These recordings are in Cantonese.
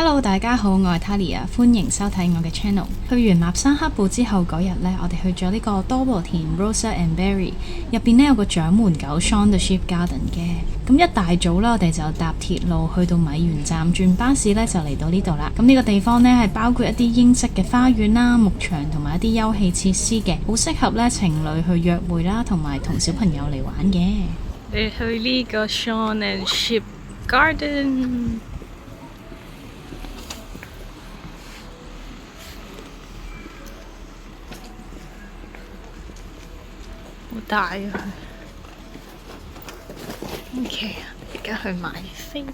Hello， 大家好，我係 Talia， 歡迎收睇我嘅 channel。去完立山黑部之後嗰日呢，我哋去咗呢個多禾田 Rosa and Berry 入邊呢有個掌門狗 Shaun the Sheep Garden 嘅。咁一大早啦，我哋就搭鐵路去到米原站，轉巴士呢就嚟到呢度啦。咁呢個地方呢係包括一啲英式嘅花園啦、牧場同埋一啲休憩設施嘅，好適合呢情侶去約會啦，同埋同小朋友嚟玩嘅。你去呢個 Shaun and Sheep Garden。好大啊！OK， 而家去買飛。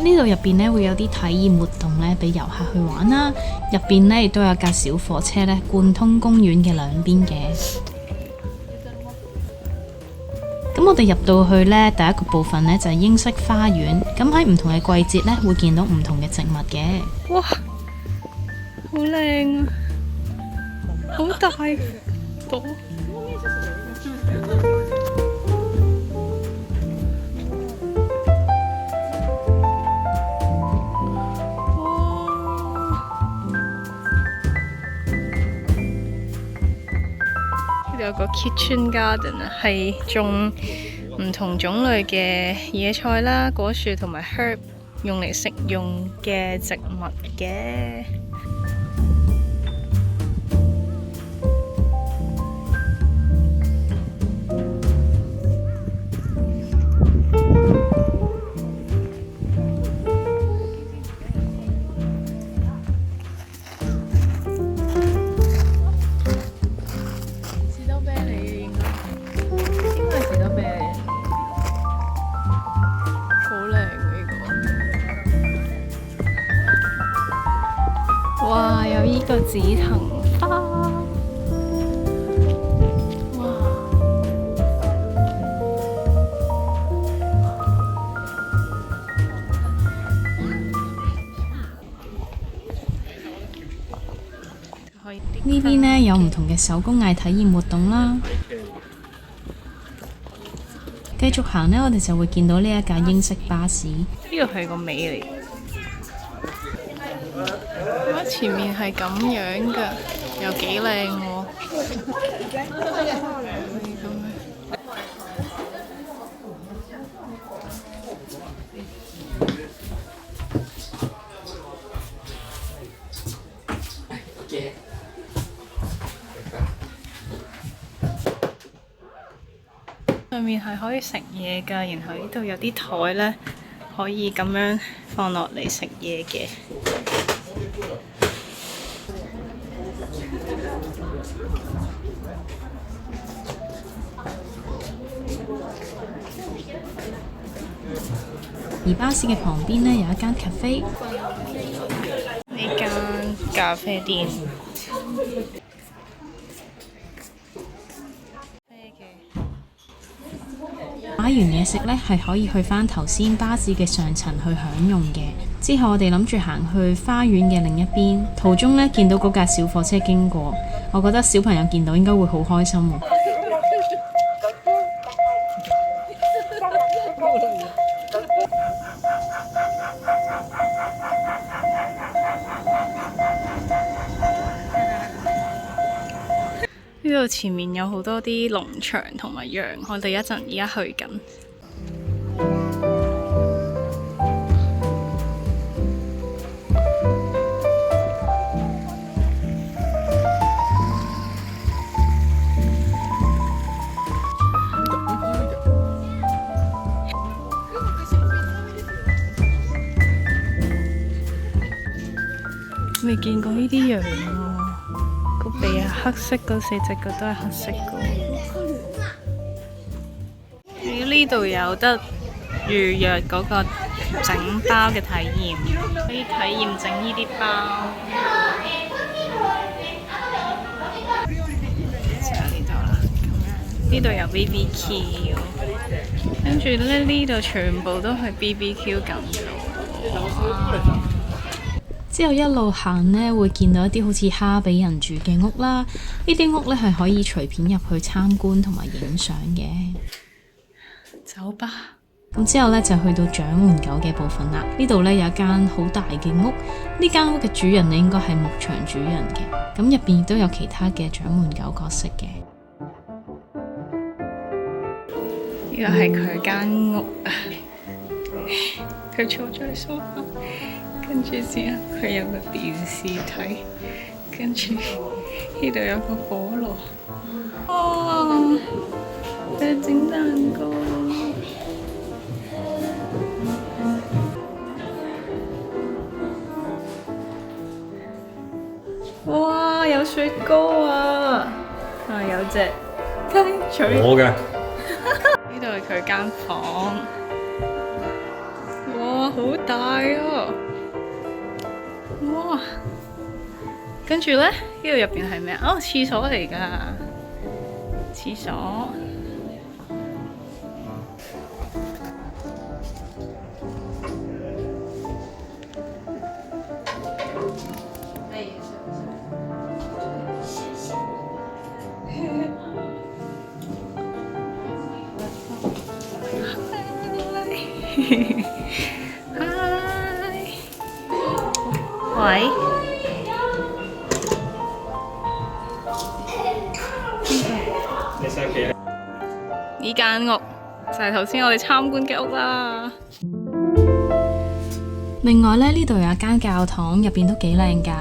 呢度入邊呢會有啲體驗活動呢俾遊客去玩啦。入邊呢亦都有架小火車呢貫通公園嘅兩邊嘅。咁我哋入到去呢，第一個部分呢就係英式花園。咁喺唔同嘅季節呢會見到唔同嘅植物嘅。哇，好靚啊！好大朵。有個 kitchen garden 啊，係種唔同種類嘅野菜啦、果樹同埋 herb 用嚟食用嘅植物嘅。哇！有呢個紫藤花，哇！呢邊呢有唔同嘅手工藝體驗活動啦。繼續行呢，我哋就會見到呢一架英式巴士。呢個係個尾嚟。前面係咁樣㗎，又幾靚喎。上面係可以食嘢㗎，然後呢度有啲枱呢，可以咁樣放落嚟食嘢嘅。而巴士嘅旁邊呢，有一間咖啡，呢間咖啡店。買完嘢食呢，係可以去返頭先巴士嘅上層去享用嘅。之後我哋諗住行去花園嘅另一邊，途中呢，見到嗰架小火車經過，我覺得小朋友見到應該會好開心喎。呢度前面有好多啲農場同埋羊，我哋而家去緊。未見過呢啲羊喎，個鼻係黑色，嗰四隻腳都係黑色嘅。呢度有得預約嗰個整包嘅體驗，可以體驗整呢啲包。呢度有 BBQ， 跟住咧呢度全部都係 BBQ 咁嘅。之後一路行呢，會見到一啲好似哈比人住嘅屋啦。呢啲屋呢係可以隨便入去參觀同埋影相嘅。走吧。咁之後呢，就去到掌門狗嘅部分啦。呢度呢，有一間好大嘅屋，呢間屋嘅主人呢應該係牧場主人嘅。咁入邊亦都有其他嘅掌門狗角色嘅。呢個係佢間屋啊，佢坐咗喺梳化，跟住之後佢有個電視睇，跟住呢度有個火爐。哇！佢整蛋糕。哇！有雪糕啊！有隻雞嘴。我嘅。呢度係佢間房。哇！好大啊！哇！跟住咧，呢度入邊係咩啊？哦，廁所嚟㗎，廁所。嗨，喂，你上企啊？呢間屋就係頭先我哋參觀嘅屋啦。另外咧，呢度有一間教堂，入邊都幾靚㗎。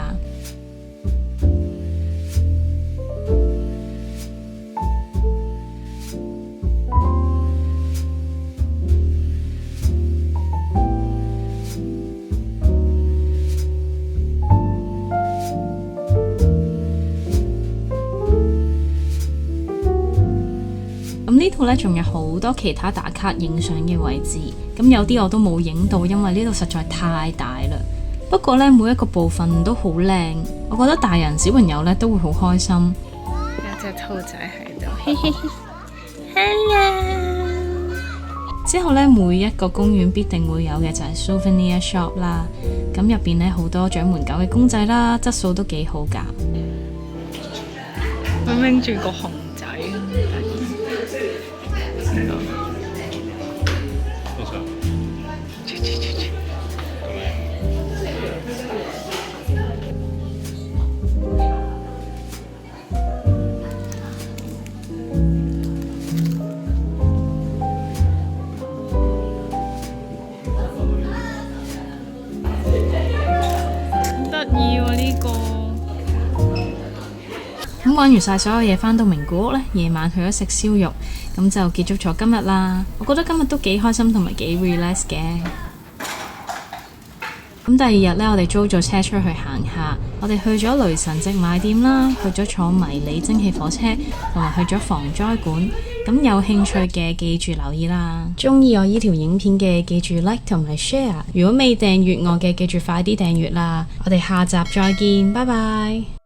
咁呢度呢，仲有好多其他打卡影相嘅位置，咁有啲我都冇影到，因為呢度實在太大啦。不過呢，每一個部分都好靚，我覺得大人小朋友呢都會好開心。有隻兔仔喺度，嘿嘿嘿 ，Hello。之後呢，每一個公園必定會有嘅就係 Souvenir Shop 啦。咁入邊呢，好多掌門狗嘅公仔啦，質素都幾好㗎。佢拎住個熊仔。得意喎呢個！咁玩完晒所有嘢，返到名古屋呢，夜晚去咗食燒肉，咁就結束咗今日啦。我覺得今日都幾開心同埋幾 relax 嘅。咁第二日呢，我哋租咗車出去行下，我哋去咗雷神跡買店啦，去咗坐迷你蒸汽火車，同埋去咗防災館。咁有興趣嘅記住留意啦。鍾意我呢條影片嘅記住 like 同埋 share。如果未訂閱我嘅，記住快啲訂閱啦。我哋下集再見，拜拜。